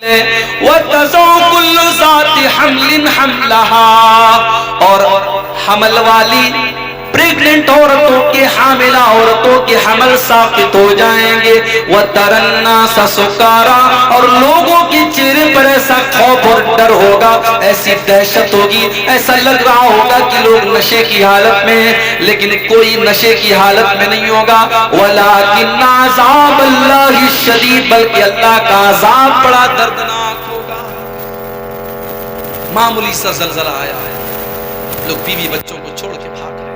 وَتَزَوْ كُلُّ ذَاتِ حَمْلٍ حَمْلَهَا، اور حمل والی پریگننٹ عورتوں کے، حاملہ عورتوں کے حمل ساقط ہو جائیں گے۔ وَتَرَى النَّاسَ سُكَارَىٰ، اور لوگوں کے چہرے پر ایسا خوف اور ڈر ہوگا، ایسی دہشت ہوگی، ایسا لگ رہا ہوگا کہ لوگ نشے کی حالت میں ہیں، لیکن کوئی نشے کی حالت میں نہیں ہوگا۔ وَلَٰكِنَّ عَذَابَ اللَّهِ الشَّدِيدُ، بلکہ اللہ کا عذاب بڑا دردناک ہوگا۔ معمولی سا زلزلہ آیا ہے، لوگ بیوی بچوں کو چھوڑ کے بھاگ رہے ہیں۔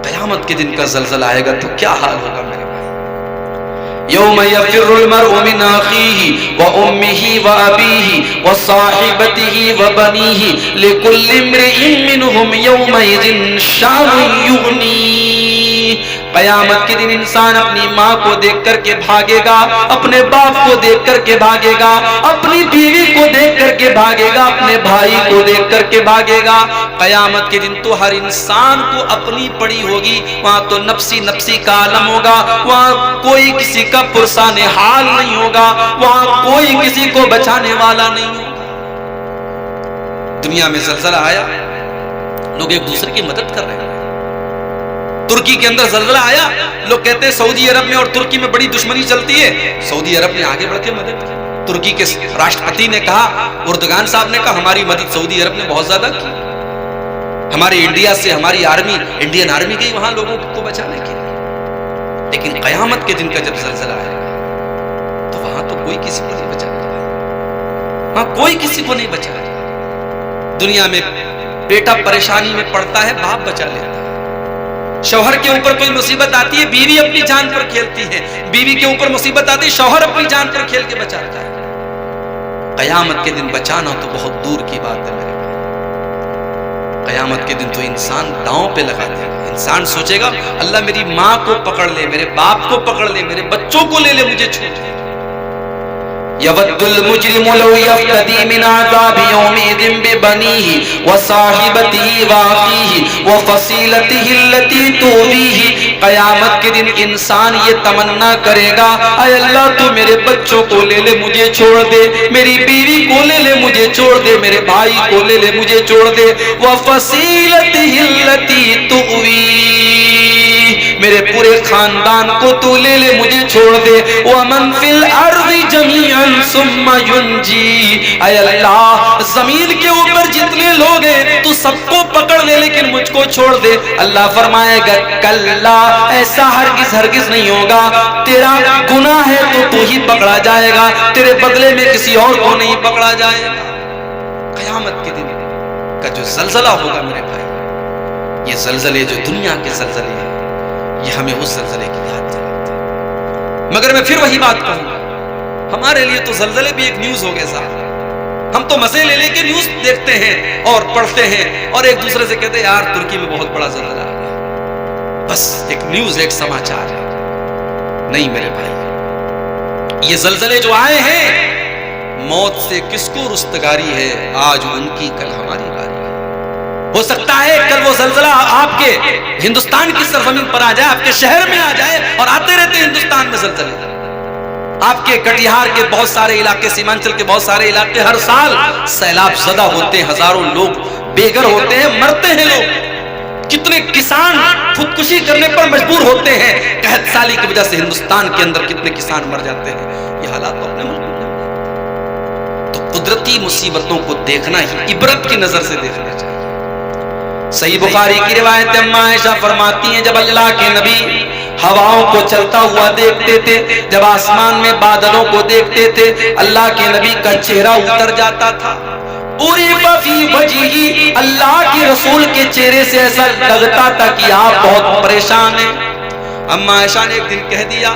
قیامت کے دن کا زلزلہ آئے گا تو کیا حال ہوگا میرے بھائی؟ یوم یفر المرء من اخیہ وامہ وابیہ وصاحبتہ وبنیہ لکل امرئ منہم یومئذ شأن یغنیہ۔ قیامت کے دن انسان اپنی ماں کو دیکھ کر کے بھاگے گا، اپنے باپ کو دیکھ کر کے بھاگے گا، اپنی بیوی کو دیکھ کر کے بھاگے گا، اپنے بھائی کو دیکھ کر کے بھاگے گا۔ قیامت کے دن تو ہر انسان کو اپنی پڑی ہوگی، وہاں تو نفسی نفسی کا عالم ہوگا، وہاں کوئی کسی کا پرسان حال نہیں ہوگا، وہاں کوئی کسی کو بچانے والا نہیں ہوگا۔ دنیا میں زلزلہ آیا، لوگ ایک دوسرے کی مدد کر رہے ہیں۔ ترکی کے اندر زلزلہ آیا، لوگ کہتے ہیں سعودی عرب میں اور ترکی میں بڑی دشمنی چلتی ہے، سعودی عرب نے آگے بڑھ کے مدد کی۔ ترکی کے راشٹرپتی نے کہا، اردگان صاحب نے کہا ہماری مدد سعودی عرب نے بہت زیادہ کی، ہمارے انڈیا سے ہماری آرمی، انڈین آرمی گئی وہاں لوگوں کو بچانے کے لیے۔ لیکن قیامت کے دن کا جب زلزلہ آئے گا تو وہاں تو کوئی کسی کو نہیں بچائے گا، وہاں کوئی کسی کو نہیں بچائے گا۔ دنیا میں بیٹا پریشانی میں پڑتا ہے، باپ بچا لیتا ہے۔ شوہر کے اوپر کوئی مصیبت آتی ہے، بیوی اپنی جان پر کھیلتی ہے، بیوی کے اوپر مصیبت آتی ہے، شوہر اپنی جان پر کھیل کے بچاتا ہے۔ قیامت کے دن بچانا تو بہت دور کی بات ہے میرے بھائی۔ قیامت کے دن تو انسان داؤں پہ لگا دے گا، انسان سوچے گا اللہ میری ماں کو پکڑ لے، میرے باپ کو پکڑ لے، میرے بچوں کو لے لے، مجھے چھوڑ دے۔ یود المجرم لو یفتدی من عذاب یومئذ ببنیہ وصاحبتہ واخیہ وفصیلتہ التی تؤویہ۔ قیامت کے دن انسان یہ تمنا کرے گا، اے اللہ تو میرے بچوں کو لے لے، مجھے چھوڑ دے، میری بیوی کو لے لے، مجھے چھوڑ دے، میرے بھائی کو لے لے، مجھے چھوڑ دے۔ وفصیلتہ التی تؤویہ، میرے پورے خاندان کو تو لے لے، مجھے چھوڑ دے۔ ومن فی الارض جميعا ثم ينجی، اے اللہ زمین کے اوپر جتنے لوگ ہیں تو سب کو پکڑ لے لیکن مجھ کو چھوڑ دے۔ اللہ فرمائے گا کلا، ایسا ہرگز ہرگز نہیں ہوگا، تیرا گناہ ہے تو تو ہی پکڑا جائے گا، تیرے بدلے میں کسی اور کو نہیں پکڑا جائے گا۔ قیامت کے دن کا جو زلزلہ ہوگا میرے بھائی، یہ زلزلے جو دنیا کے زلزلے ہیں یہ ہمیں اس زلزلے کی یاد دلاتے ہیں۔ مگر میں پھر وہی بات کہوں گا، ہمارے لیے تو زلزلے بھی ایک نیوز ہو گئے صاحب، ہم تو مزے لے لے کے نیوز دیکھتے ہیں اور پڑھتے ہیں اور ایک دوسرے سے کہتے ہیں یار ترکی میں بہت بڑا زلزلہ آ گیا، بس ایک نیوز، ایک سماچار ہے۔ نہیں میرے بھائی، یہ زلزلے جو آئے ہیں، موت سے کس کو رستگاری ہے، آج ان کی کل ہماری باری ہے۔ ہو سکتا ہے کل وہ زلزلہ آپ کے ہندوستان کی سرزمین پر آ جائے، آپ کے شہر میں آ جائے، اور آتے رہتے ہیں ہندوستان میں زلزلے۔ آپ کے کٹیہار کے بہت سارے علاقے، سیمانچل کے بہت سارے علاقے ہر سال سیلاب زدہ ہوتے ہیں، ہزاروں لوگ بے گھر ہوتے ہیں، مرتے ہیں لوگ، کتنے کسان خودکشی کرنے پر مجبور ہوتے ہیں، قحط سالی کی وجہ سے ہندوستان کے اندر کتنے کسان مر جاتے ہیں۔ یہ حالات تو اپنے ملک میں تو قدرتی مصیبتوں کو دیکھنا ہی عبرت کی نظر سے دیکھنا چاہیے۔ صحیح بخاری کی روایت اما عائشہ فرماتی ہیں جب اللہ کے نبی ہواؤں کو چلتا ہوا دیکھتے تھے، جب آسمان میں بادلوں کو دیکھتے تھے، اللہ کے نبی کا چہرہ اتر جاتا تھا۔ عُرِفَ فِي وَجْهِهِ، اللہ کے رسول کے چہرے سے ایسا لگتا تھا کہ آپ بہت پریشان ہیں۔ اما عائشہ نے ایک دن کہہ دیا،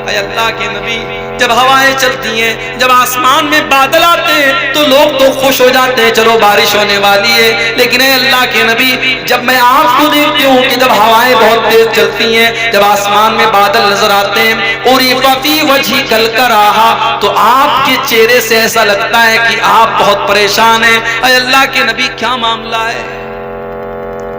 اے اللہ کے نبی جب ہوائیں چلتی ہیں، جب آسمان میں بادل آتے ہیں تو لوگ تو خوش ہو جاتے ہیں، چلو بارش ہونے والی ہے، لیکن اے اللہ کے نبی جب میں آپ کو دیکھتی ہوں کہ جب ہوائیں بہت تیز چلتی ہیں، جب آسمان میں بادل نظر آتے ہیں، عُرِفَ فِي وَجْهِكَ الْكَرَاهَةُ، تو آپ کے چہرے سے ایسا لگتا ہے کہ آپ بہت پریشان ہیں۔ اے اللہ کے نبی کیا معاملہ ہے؟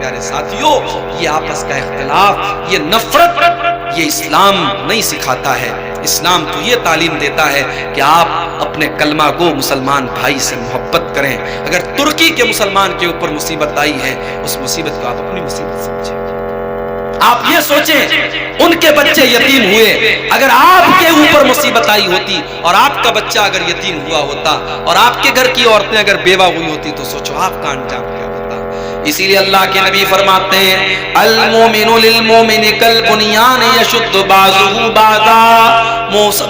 پیارے ساتھیوں، یہ آپس کا اختلاف، یہ نفرت، یہ اسلام نہیں سکھاتا ہے۔ اسلام تو یہ تعلیم دیتا ہے کہ آپ اپنے کلمہ گو مسلمان بھائی سے محبت کریں۔ اگر ترکی کے مسلمان کے اوپر مصیبت آئی ہے، اس مصیبت کو آپ اپنی مصیبت سمجھیں۔ آپ یہ سوچیں ان کے بچے یتیم ہوئے، اگر آپ کے اوپر مصیبت آئی ہوتی اور آپ کا بچہ اگر یتیم ہوا ہوتا اور آپ کے گھر کی عورتیں اگر بیوہ ہوئی ہوتی تو سوچو آپ کا انجام کیا ہوتا۔ اسی لیے اللہ کے نبی فرماتے ہیں المومن للمومن کالبنیان یشد بعضہ بعضا،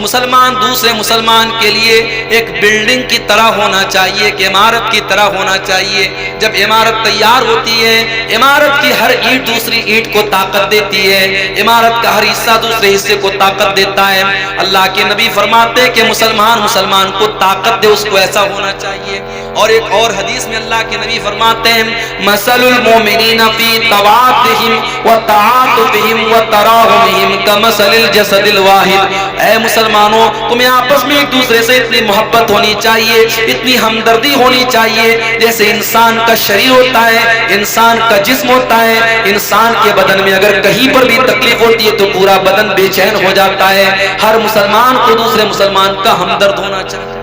مسلمان دوسرے مسلمان کے لیے ایک بلڈنگ کی طرح ہونا چاہیے، ایک عمارت کی طرح ہونا چاہیے۔ جب عمارت تیار ہوتی ہے، عمارت کی ہر اینٹ دوسری اینٹ کو طاقت دیتی ہے، عمارت کا ہر حصہ دوسرے حصے کو طاقت دیتا ہے۔ اللہ کے نبی فرماتے ہیں کہ مسلمان کو طاقت دے، اس کو ایسا ہونا چاہیے۔ اور ایک اور حدیث میں اللہ کے نبی فرماتے ہیں مثل المؤمنین فی توادہم وتعاطفہم وتراحمہم کمثل الجسد الواحد۔ اے مسلمانوں، تمہیں آپس میں ایک دوسرے سے اتنی محبت ہونی چاہیے، اتنی ہمدردی ہونی چاہیے، جیسے انسان کا شریر ہوتا ہے، انسان کا جسم ہوتا ہے۔ انسان کے بدن میں اگر کہیں پر بھی تکلیف ہوتی ہے تو پورا بدن بے چین ہو جاتا ہے۔ ہر مسلمان کو دوسرے مسلمان کا ہمدرد ہونا چاہیے۔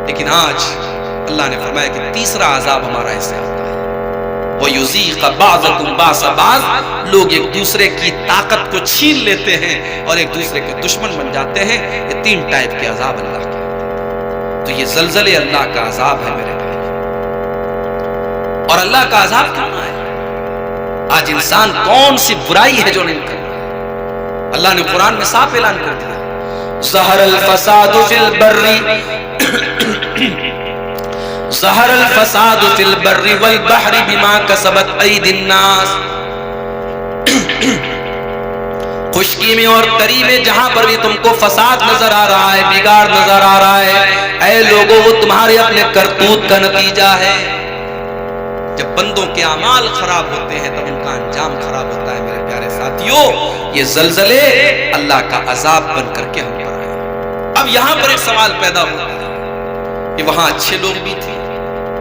لیکن آج اللہ نے فرمایا کہ تیسرا عذاب ہمارا ایسے آتا ہے وَيُذِيقَ بَعْضَكُمْ بَعْضَ بَعْض، لوگ ایک دوسرے کی طاقت کو چھین لیتے ہیں اور ایک دوسرے کے دشمن بن جاتے ہیں۔ یہ تین ٹائپ کے عذاب اللہ کے، تو یہ زلزلے اللہ کا عذاب ہے میرے بھائی۔ اور اللہ کا عذاب کیوں نہ ہے؟ آج انسان کون سی برائی ہے جو نہیں کرتا؟ اللہ نے قرآن میں صاف اعلان کر دیا ظہر الفساد فی البر ظہر الفساد فی البر والبحر بما کسبت ایدی الناس، خشکی میں اور تری میں جہاں پر بھی تم کو فساد نظر آ رہا ہے، بگاڑ نظر آ رہا ہے، اے لوگوں وہ تمہارے اپنے کرتوت کا نتیجہ ہے۔ جب بندوں کے اعمال خراب ہوتے ہیں تب ان کا انجام خراب ہوتا ہے میرے پیارے ساتھیوں۔ یہ زلزلے اللہ کا عذاب بن کر کے ہم پر آئے۔ اب یہاں پر ایک سوال پیدا ہوتا ہے کہ وہاں اچھے لوگ بھی تھے،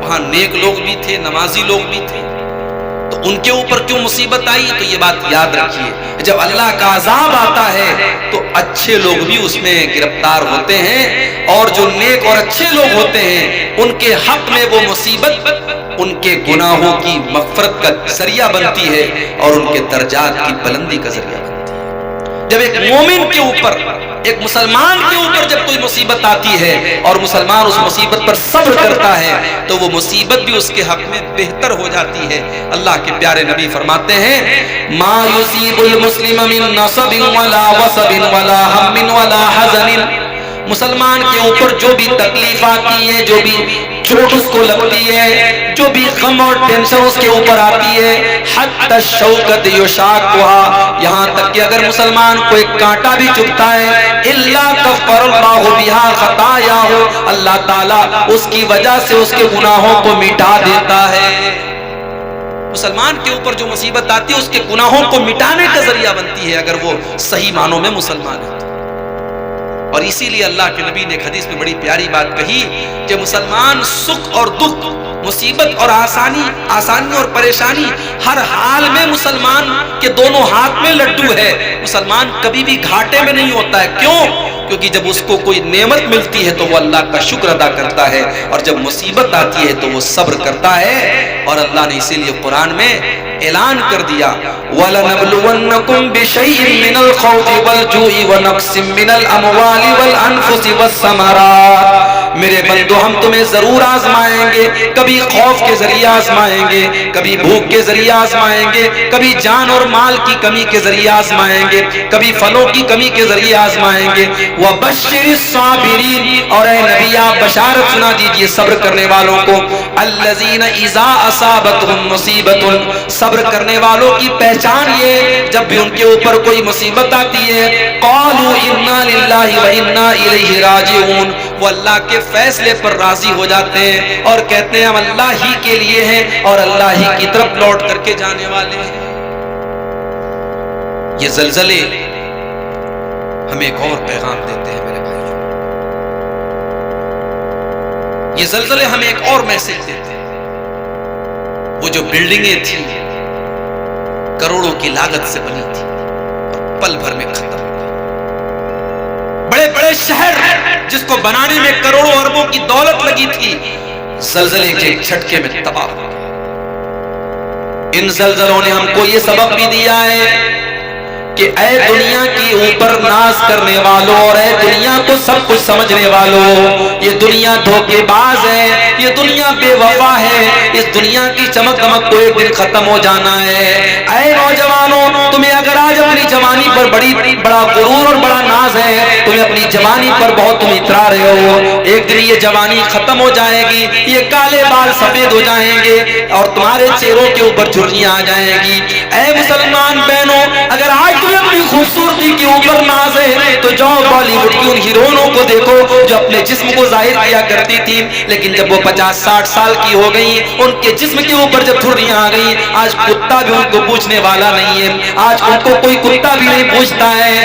وہاں نیک لوگ بھی تھے، نمازی لوگ بھی تھے، تو ان کے اوپر کیوں مصیبت آئی؟ تو یہ بات یاد رکھیے، جب اللہ کا عذاب آتا ہے تو اچھے لوگ بھی اس میں گرفتار ہوتے ہیں، اور جو نیک اور اچھے لوگ ہوتے ہیں ان کے حق میں وہ مصیبت ان کے گناہوں کی مغفرت کا ذریعہ بنتی ہے اور ان کے درجات کی بلندی کا ذریعہ بنتی ہے۔ جب ایک مومن کے اوپر، ایک مسلمان کے اوپر جب کوئی مصیبت آتی ہے اور مسلمان اس مصیبت پر صبر کرتا ہے تو وہ مصیبت بھی اس کے حق میں بہتر ہو جاتی ہے۔ اللہ کے پیارے نبی فرماتے ہیں ما یصیب المسلم من نصب ولا وصب ولا ہم ولا حزن، مسلمان کے اوپر جو بھی تکلیف آتی ہے، جو بھی چوٹ اس کو لگتی ہے، جو بھی غم اور ٹینشن اس کے اوپر آتی ہے، حتی الشوکت یشاقها، یہاں تک کہ اگر مسلمان کو ایک کانٹا بھی چبھتا ہے الا کفر اللہ بها خطایاہ، اللہ تعالیٰ اس کی وجہ سے اس کے گناہوں کو مٹا دیتا ہے۔ مسلمان کے اوپر جو مصیبت آتی ہے اس کے گناہوں کو مٹانے کا ذریعہ بنتی ہے اگر وہ صحیح معنوں میں مسلمان ہے۔ اور اسی لیے اللہ کے نبی نے ایک حدیث میں بڑی پیاری بات کہی کہ مسلمان سکھ اور دکھ، مصیبت اور آسانی اور پریشانی، ہر حال میں مسلمان کے دونوں ہاتھ میں لڈو ہے۔ مسلمان کبھی بھی گھاٹے میں نہیں ہوتا ہے، کیوں؟ کیونکہ جب اس کو کوئی نعمت ملتی ہے تو وہ اللہ کا شکر ادا کرتا ہے، اور جب مصیبت آتی ہے تو وہ صبر کرتا ہے۔ اور اللہ نے اسی لیے قرآن میں اعلان کر دیا وَلَنَبْلُوَنَّكُمْ بِشَيْءٍ مِّنَ الْخَوْفِ وَالْجُوعِ وَنَقْصٍ مِّنَ الْأَمْوَالِ وَالْأَنفُسِ وَالثَّمَرَاتِ، میرے بندو ہم تمہیں ضرور آزمائیں گے، کبھی خوف کے ذریعے آزمائیں گے، کبھی بھوک کے ذریعے آزمائیں گے، کبھی جان اور مال کی کمی کے ذریعے آزمائیں گے، کبھی پھلوں کی کمی کے ذریعے آزمائیں گے۔ وَبَشِّرِ الصَّابِرِينَ، اور اے نبی آپ بشارت سنا دیجئے صبر کرنے والوں کو، الَّذِينَ إِذَا أَصَابَتْهُم مُّصِيبَةٌ، صبر کرنے والوں کی پہچان یہ جب بھی ان کے اوپر کوئی مصیبت آتی ہے قَالُوا إِنَّا لِلَّهِ وَإِنَّا إِلَيْهِ راجعون، وہ اللہ کے فیصلے پر راضی ہو جاتے ہیں اور کہتے ہیں ہم اللہ ہی کے لیے ہیں اور اللہ ہی کی طرف لوٹ کر کے جانے والے ہیں۔ یہ زلزلے ہمیں ایک اور پیغام دیتے ہیں میرے بھائیوں، یہ زلزلے ہمیں ایک اور میسج دیتے ہیں وہ جو بلڈنگیں تھیں کروڑوں کی لاگت سے بنی تھی اور پل بھر میں ختم ہو گئی. بڑے بڑے شہر جس کو بنانے میں کروڑوں اربوں کی دولت لگی تھی زلزلے کے جھٹکے میں تباہ ہو گئے. ان زلزلوں نے ہم کو یہ سبق بھی دیا ہے کہ اے دنیا کی اوپر ناز کرنے والوں اور اے دنیا کو سب کچھ سمجھنے والوں، یہ دنیا دھوکے باز ہے، یہ دنیا بے وفا ہے، اس دنیا کی چمک دمک کو ایک دن ختم ہو جانا ہے. اے نوجوانوں، تمہیں اگر آج اپنی جوانی پر بڑا غرور اور بڑا ناز ہے، تمہیں اپنی جوانی پر بہت تم اترا رہے ہو، ایک دن یہ جوانی ختم ہو جائے گی، یہ کالے بال سفید ہو جائیں گے اور تمہارے چہروں کے اوپر جھریاں آ جائیں گی. اے مسلمان بہنوں، اگر آج تمہیں اپنی خوبصورتی کے اوپر ناز ہے تو جاؤ بالی ووڈ کی ان ہیروئنوں کو دیکھو جو اپنے جسم کو ظاہر کیا کرتی تھی، لیکن جب وہ 50-60 سال کی ہو گئی، ان کے جسم کے اوپر جب جھریاں آ گئی، آج کتا بھی ان کو پوچھنے والا نہیں ہے، آج ان کو کوئی کتا بھی نہیں پوچھتا ہے.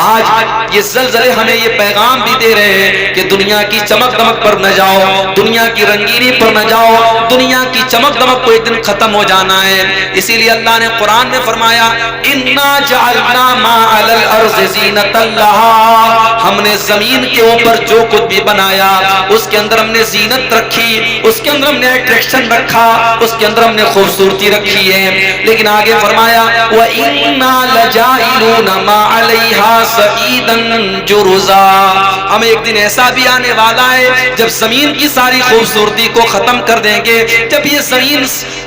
آج یہ زلزلے ہمیں یہ پیغام بھی دے رہے ہیں کہ دنیا کی چمک دمک پر نہ جاؤ، دنیا کی رنگینی پر نہ جاؤ، دنیا کی چمک دمک کو ایک دن ختم ہو جانا ہے. اسی لیے اللہ نے قرآن میں فرمایا اِنَّا جَعَلْنَا مَا عَلَى الْأَرْضِ زِينَةً لَهَا، ہم نے زمین کے اوپر جو کچھ بھی بنایا اس کے اندر ہم نے زینت رکھی، اس کے اندر ہم نے اٹریکشن رکھا، اس کے اندر ہم نے خوبصورتی رکھی ہے. لیکن آگے فرمایا وَإِنَّا لَجَائِلُونَ مَا عَلَيْهَا سَعِيدًا جُرُزًا، ہم ایک دن ایسا بھی آنے والا ہے جب زمین کی ساری خوبصورتی کو ختم کر دیں گے، جب یہ زمین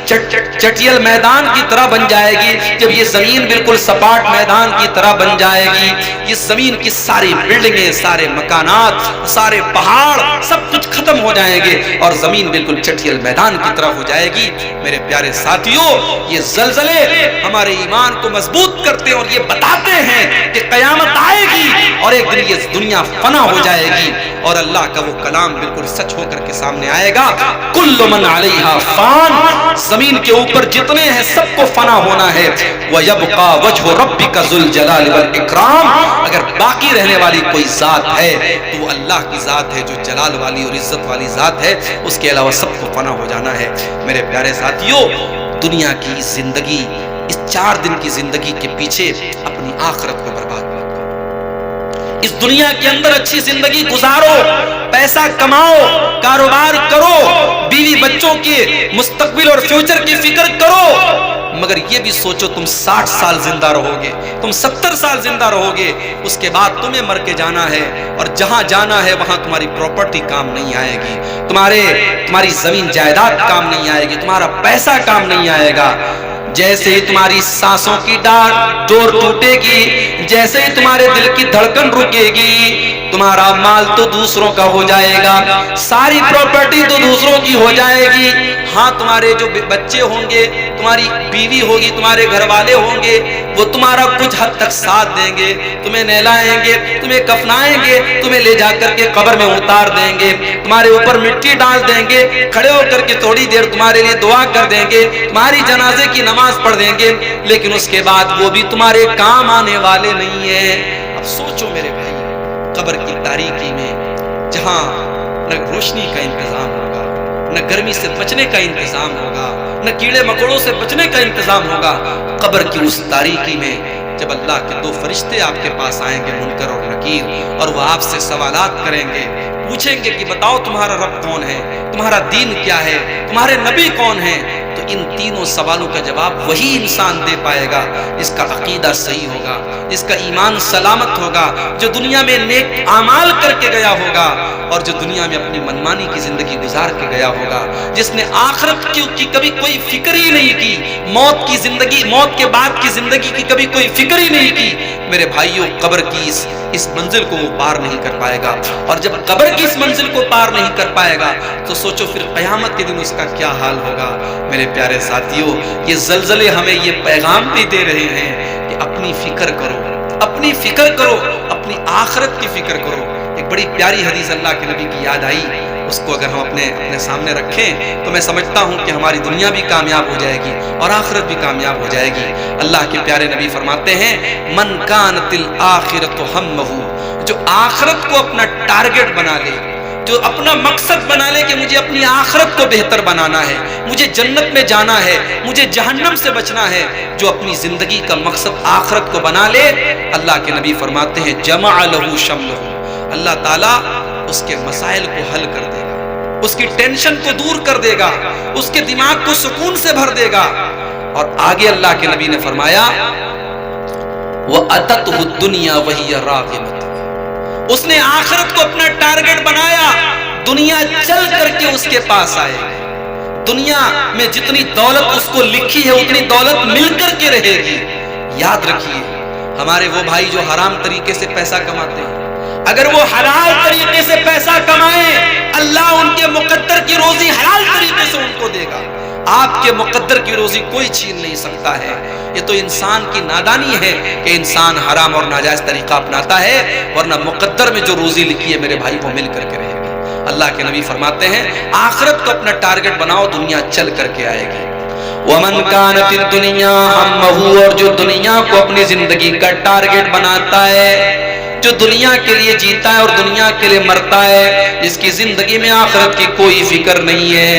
چٹیل میدان کی طرح بن جائے گی، جب یہ زمین بالکل سپاٹ میدان کی طرح بن جائے گی، یہ زمین کی ساری بلڈنگیں، سارے مکانات، سارے پہاڑ سب کچھ ختم ہو جائیں گے اور زمین بالکل چٹیل میدان کی طرح ہو جائے گی. میرے پیارے ساتھیوں، یہ زلزلے ہمارے ایمان کو مضبوط کرتے ہیں اور یہ بتاتے ہیں کہ قیامت آئے گی اور ایک دن یہ دنیا فنا ہو جائے گی اور اللہ کا وہ کلام بالکل سچ ہو کر کے سامنے آئے گا. کل من علیہا فان، زمین کے اوپر جتنے ہیں سب کو فنا ہونا ہے. وَيَبْقَى وَجْهُ رَبِّكَ ذُو الْجَلَالِ وَالْإِكْرَامِ، اگر باقی رہنے والی کوئی ذات ہے تو وہ اللہ کی ذات ہے جو جلال والی اور عزت والی ذات ہے، اس کے علاوہ سب کو فنا ہو جانا ہے. میرے پیارے ساتھیوں، دنیا کی زندگی، اس 4 دن کی زندگی کے پیچھے اپنی آخرت کو برباد مت کرو. اس دنیا کے اندر اچھی زندگی گزارو، پیسہ کماؤ، کاروبار کرو، بیوی بچوں کے مستقبل اور فیوچر کی فکر کرو، مگر یہ بھی سوچو تم 60 سال زندہ رہو گے، تم 70 سال زندہ رہو گے، اس کے بعد تمہیں مر کے جانا ہے اور جہاں جانا ہے وہاں تمہاری پراپرٹی کام نہیں آئے گی، تمہاری زمین جائیداد کام نہیں آئے گی، تمہارا پیسہ کام نہیں آئے گا. جیسے ہی تمہاری سانسوں کی ڈور ٹوٹے گی، جیسے ہی تمہارے دل کی دھڑکن رکے گی، تمہارا مال تو دوسروں کا ہو جائے گا، ساری پراپرٹی تو دوسروں کی ہو جائے گی. ہاں تمہارے جو بچے ہوں گے، تمہاری بیوی ہوگی، تمہارے گھر والے ہوں گے، وہ تمہارا کچھ حد تک ساتھ دیں گے، تمہیں نہلائیں گے، تمہیں کفنائیں گے، تمہیں لے جا کر کے قبر میں اتار دیں گے، تمہارے اوپر مٹی ڈال دیں گے، کھڑے ہو کر کے تھوڑی دیر تمہارے لیے دعا کر دیں گے، تمہاری جنازے کی نماز پڑھ دیں گے، لیکن اس کے بعد وہ بھی تمہارے کام آنے والے نہیں ہیں. اب سوچو میرے بھائی، قبر کی تاریکی میں جہاں نہ روشنی کا انتظام ہوگا، نہ گرمی سے بچنے کا انتظام ہوگا، نہ کیڑے مکوڑوں سے بچنے کا انتظام ہوگا، قبر کی اس تاریکی میں جب اللہ کے 2 فرشتے آپ کے پاس آئیں گے، منکر اور نکیر، اور وہ آپ سے سوالات کریں گے، پوچھیں گے کہ بتاؤ تمہارا رب کون ہے، تمہارا دین کیا ہے، تمہارے نبی کون ہیں، تو ان تینوں سوالوں کا جواب وہی انسان دے پائے گا جس کا عقیدہ صحیح ہوگا، جس کا ایمان سلامت ہوگا، جو دنیا میں نیک اعمال کر کے گیا ہوگا اور جو دنیا میں اپنی منمانی کی زندگی گزار کے گیا ہوگا، جس نے آخرت کی کبھی کوئی فکر ہی نہیں کی، موت کی زندگی، موت کے بعد کی زندگی کی کبھی کوئی فکر ہی نہیں کی. میرے بھائیوں، قبر کی اس منزل کو وہ پار نہیں کر پائے گا، اور جب قبر کی اس منزل کو پار نہیں کر پائے گا تو سوچو پھر قیامت کے دن اس کا کیا حال ہوگا. میرے پیارے ساتھیوں، یہ زلزلے ہمیں یہ پیغام بھی دے رہے ہیں کہ اپنی فکر کرو، اپنی فکر کرو، اپنی آخرت کی فکر کرو. ایک بڑی پیاری حدیث اللہ کے نبی کی یاد آئی، اس کو اگر ہم اپنے سامنے رکھیں تو میں سمجھتا ہوں کہ ہماری دنیا بھی کامیاب ہو جائے گی اور آخرت بھی کامیاب ہو جائے گی. اللہ کے پیارے نبی فرماتے ہیں من کانت الآخرۃ ہمہ، جو آخرت کو اپنا ٹارگٹ بنا لے، جو اپنا مقصد بنا لے کہ مجھے اپنی آخرت کو بہتر بنانا ہے، مجھے جنت میں جانا ہے، مجھے جہنم سے بچنا ہے، جو اپنی زندگی کا مقصد آخرت کو بنا لے، اللہ کے نبی فرماتے ہیں جمع لہ شملہ، اللہ تعالیٰ اس کے مسائل کو حل کر دے گا، اس کی ٹینشن کو دور کر دے گا، اس کے دماغ کو سکون سے بھر دے گا۔ اور آگے اللہ کے نبی نے فرمایا وَأَتَتْهُ الدُّنْيَا وَهِيَ رَاغِبَةٌ، اس نے آخرت کو اپنا ٹارگٹ بنایا، دنیا چل کر کے اس کے پاس آئے گی، دنیا میں جتنی دولت اس کو لکھی ہے اتنی دولت مل کر کے رہے گی۔ یاد رکھیے ہمارے وہ بھائی جو حرام طریقے سے پیسہ کماتے ہیں، اگر وہ حلال طریقے سے پیسہ کمائیں، اللہ ان کے مقدر کی روزی حلال طریقے سے ان کو دے گا۔ آپ کے مقدر کی روزی کوئی چھین نہیں سکتا ہے۔ یہ تو انسان کی نادانی ہے کہ انسان حرام اور ناجائز طریقہ اپناتا ہے، ورنہ مقدر میں جو روزی لکھی ہے میرے بھائی وہ مل کر کے رہے گی۔ اللہ کے نبی فرماتے ہیں آخرت کو اپنا ٹارگٹ بناؤ، دنیا چل کر کے آئے گی۔ وَمَنْ كَانَتِ الدُّنْيَا هَمَّهُ، اور جو دنیا کو اپنی زندگی کا ٹارگٹ بناتا ہے، جو دنیا کے لیے جیتا ہے اور دنیا کے لیے مرتا ہے، جس کی زندگی میں آخرت کی کوئی فکر نہیں ہے،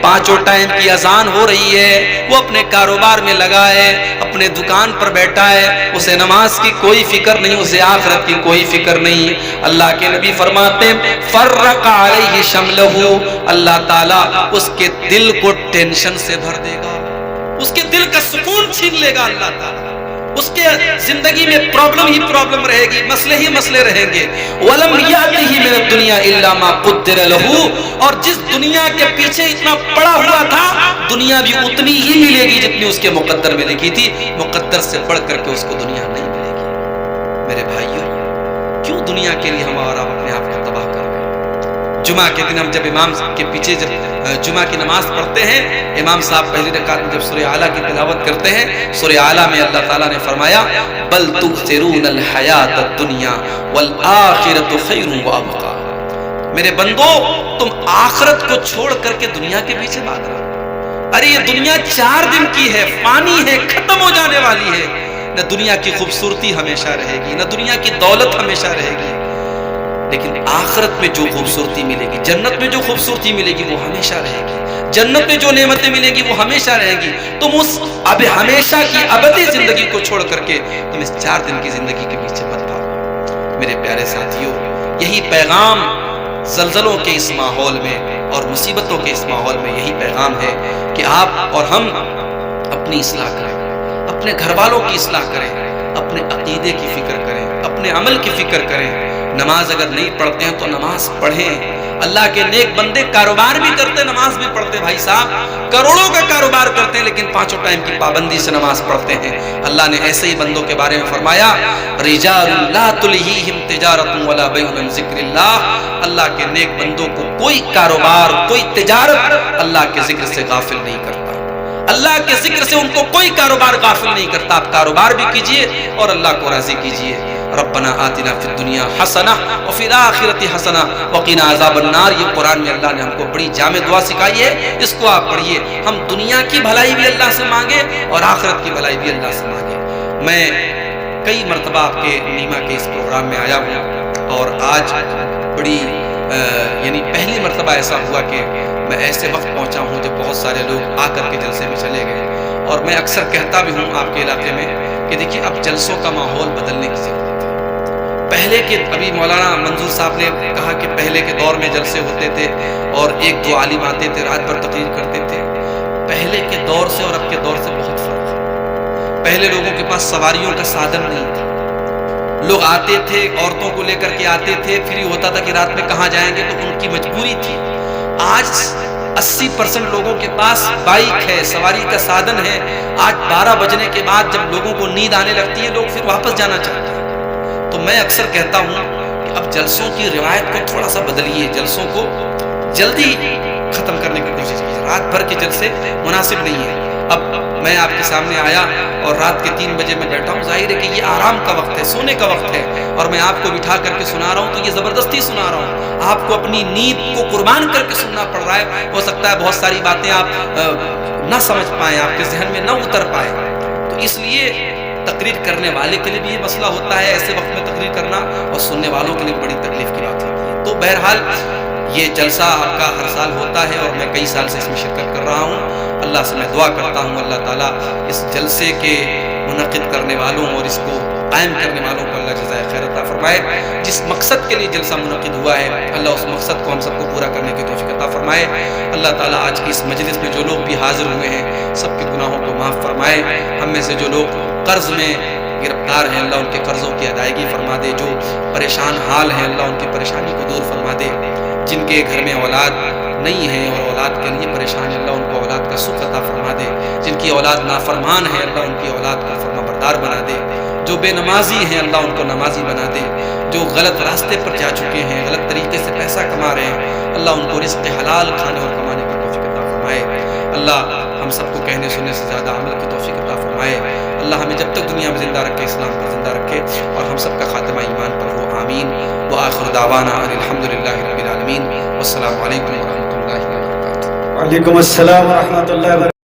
پانچوں ٹائم کی اذان ہو رہی ہے، وہ اپنے کاروبار میں لگا ہے، اپنے دکان پر بیٹھا ہے، اسے نماز کی کوئی فکر نہیں، اسے آخرت کی کوئی فکر نہیں، اللہ کے نبی فرماتے ہیں فرق علیہ شملہ، اللہ تعالیٰ اس کے دل کو ٹینشن سے بھر دے گا، اس کے دل کا سکون چھین لے گا اللہ تعالیٰ، اس کے زندگی میں پرابلم ہی پرابلم رہے گی، مسئلے ہی مسئلے رہیں گے۔ وَلَمْ يَأْتِهِ مِنَ الدُّنْيَا إِلَّا مَا قُدِّرَ لَهُ، اور جس دنیا کے پیچھے اتنا پڑا ہوا تھا، دنیا بھی اتنی ہی ملے گی جتنی اس کے مقدر میں لکھی تھی، مقدر سے بڑھ کر کے اس کو دنیا نہیں ملے گی۔ میرے بھائیوں، کیوں دنیا کے لیے ہم اور آپ اپنے آپ کو تباہ کر رہے ہیں؟ جمعہ کے دن ہم جب امام کے پیچھے جب جمعہ کی نماز پڑھتے ہیں، امام صاحب پہلی رکعت میں جب سورہ اعلیٰ کی تلاوت کرتے ہیں، سورہ اعلیٰ میں اللہ تعالیٰ نے فرمایا بل تؤثرون الحیات الدنیا والآخرۃ خیر وابقیٰ، میرے بندو تم آخرت کو چھوڑ کر کے دنیا کے پیچھے بھاگ رہے ہو۔ ارے یہ دنیا 4 دن کی ہے، فانی ہے، ختم ہو جانے والی ہے، نہ دنیا کی خوبصورتی ہمیشہ رہے گی، نہ دنیا کی دولت ہمیشہ رہے گی، لیکن آخرت میں جو خوبصورتی ملے گی، جنت میں جو خوبصورتی ملے گی وہ ہمیشہ رہے گی، جنت میں جو نعمتیں ملیں گی وہ ہمیشہ رہیں گی۔ تم اس اب ہمیشہ کی ابدی زندگی کو چھوڑ کر کے تم اس 4 دن کی زندگی کے پیچھے مت بھاگو۔ میرے پیارے ساتھیوں، یہی پیغام زلزلوں کے اس ماحول میں اور مصیبتوں کے اس ماحول میں یہی پیغام ہے کہ آپ اور ہم اپنی اصلاح کریں، اپنے گھر والوں کی اصلاح کریں، اپنے عقیدے کی فکر کریں، اپنے عمل کی فکر کریں۔ نماز اگر نہیں پڑھتے ہیں تو نماز پڑھیں۔ اللہ کے نیک بندے کاروبار بھی کرتے، نماز بھی پڑھتے، بھائی صاحب کروڑوں کا کاروبار کرتے ہیں لیکن 5 ٹائم کی پابندی سے نماز پڑھتے ہیں۔ اللہ نے ایسے ہی بندوں کے بارے میں فرمایا رجال لا تلہیہم تجارت ولا بیع عن ذکر اللہ، اللہ کے نیک بندوں کو کوئی کاروبار، کوئی تجارت اللہ کے ذکر سے غافل نہیں کرتا، اللہ کے ذکر سے ان کو کوئی کاروبار غافل نہیں کرتا۔ آپ کاروبار بھی کیجئے اور اللہ کو راضی کیجئے۔ ربنا آتنا فی الدنیا حسنہ وفی الآخرۃ حسنہ وقنا عذاب النار، یہ قرآن میں اللہ نے ہم کو بڑی جامع دعا سکھائی ہے، اس کو آپ پڑھیے۔ ہم دنیا کی بھلائی بھی اللہ سے مانگے اور آخرت کی بھلائی بھی اللہ سے مانگے۔ میں کئی مرتبہ آپ کے نیما کے اس پروگرام میں آیا ہوں اور آج بڑی یعنی پہلی مرتبہ ایسا ہوا کہ میں ایسے وقت پہنچا ہوں جب بہت سارے لوگ آ کر کے جلسے میں چلے گئے، اور میں اکثر کہتا بھی ہوں آپ کے علاقے میں کہ دیکھیے اب جلسوں کا ماحول بدلنے کی ضرورت ہے۔ پہلے کے ابھی مولانا منظور صاحب نے کہا کہ پہلے کے دور میں جلسے ہوتے تھے اور 1-2 عالم آتے تھے، رات بھر تقریر کرتے تھے۔ پہلے کے دور سے اور اب کے دور سے بہت فرق ہے۔ پہلے لوگوں کے پاس سواریوں کا سادھن نہیں تھا، لوگ آتے تھے عورتوں کو لے کر کے آتے تھے، فری ہوتا تھا کہ رات میں کہاں جائیں گے تو ان کی مجبوری تھی۔ آج 80% لوگوں کے پاس بائک ہے، سواری کا سادھن ہے۔ آج 12 بجنے کے بعد جب لوگوں کو نیند آنے لگتی ہے لوگ پھر واپس جانا چاہتے ہیں۔ تو میں اکثر کہتا ہوں کہ اب جلسوں کی روایت کو تھوڑا سا بدلیے، جلسوں کو جلدی ختم کرنے کی کوشش کیجیے، رات بھر کے جلسے مناسب نہیں ہے۔ اب میں آپ کے سامنے آیا اور رات کے 3 بجے میں بیٹھا ہوں، ظاہر ہے کہ یہ آرام کا وقت ہے، سونے کا وقت ہے، اور میں آپ کو بٹھا کر کے سنا رہا ہوں تو یہ زبردستی سنا رہا ہوں، آپ کو اپنی نیند کو قربان کر کے سننا پڑ رہا ہے۔ ہو سکتا ہے بہت ساری باتیں آپ نہ سمجھ پائیں، آپ کے ذہن میں نہ اتر پائے، تو اس لیے تقریر کرنے والے کے لیے بھی یہ مسئلہ ہوتا ہے ایسے وقت میں تقریر کرنا، اور سننے والوں کے لیے بڑی تکلیف کی بات ہوتی ہے۔ تو بہرحال یہ جلسہ آپ کا ہر سال ہوتا ہے اور میں کئی سال سے اس میں شرکت کر رہا ہوں۔ اللہ سے میں دعا کرتا ہوں اللہ تعالیٰ اس جلسے کے منعقد کرنے والوں اور اس کو قائم کرنے والوں کو اللہ جزائے خیر عطا فرمائے۔ جس مقصد کے لیے جلسہ منعقد ہوا ہے اللہ اس مقصد کو ہم سب کو پورا کرنے کی توفیق عطا فرمائے۔ اللہ تعالیٰ آج کی اس مجلس میں جو لوگ بھی حاضر ہوئے ہیں سب کے گناہوں کو معاف فرمائے۔ ہم میں سے جو لوگ قرض میں گرفتار ہیں اللہ ان کے قرضوں کی ادائیگی فرما دے، جو پریشان حال ہیں اللہ ان کی پریشانی کو دور فرما دے، جن کے گھر میں اولاد نہیں ہے اور اولاد کے لیے پریشان ہے اللہ ان کو اولاد کا سکھ عطا فرما دے، جن کی اولاد نافرمان ہے اللہ ان کی اولاد کو فرما بردار بنا دے، جو بے نمازی ہیں اللہ ان کو نمازی بنا دے، جو غلط راستے پر جا چکے ہیں غلط طریقے سے پیسہ کما رہے ہیں اللہ ان کو رزق حلال کھانے اور کمانے کی توفیق عطا فرمائے۔ اللہ ہم سب کو کہنے سننے سے زیادہ عمل کی توفیق عطا فرمائے۔ اللہ ہمیں جب تک دنیا میں زندہ رکھے اسلام پر زندہ رکھے اور ہم سب کا خاتمہ ایمان پر ہو، آمین۔ وآخر دعوانا ان الحمدللہ رب العالمین، والسلام علیکم ورحمۃ اللہ وبرکاتہ۔ وعلیکم السلام ورحمۃ اللہ وبرکاتہ۔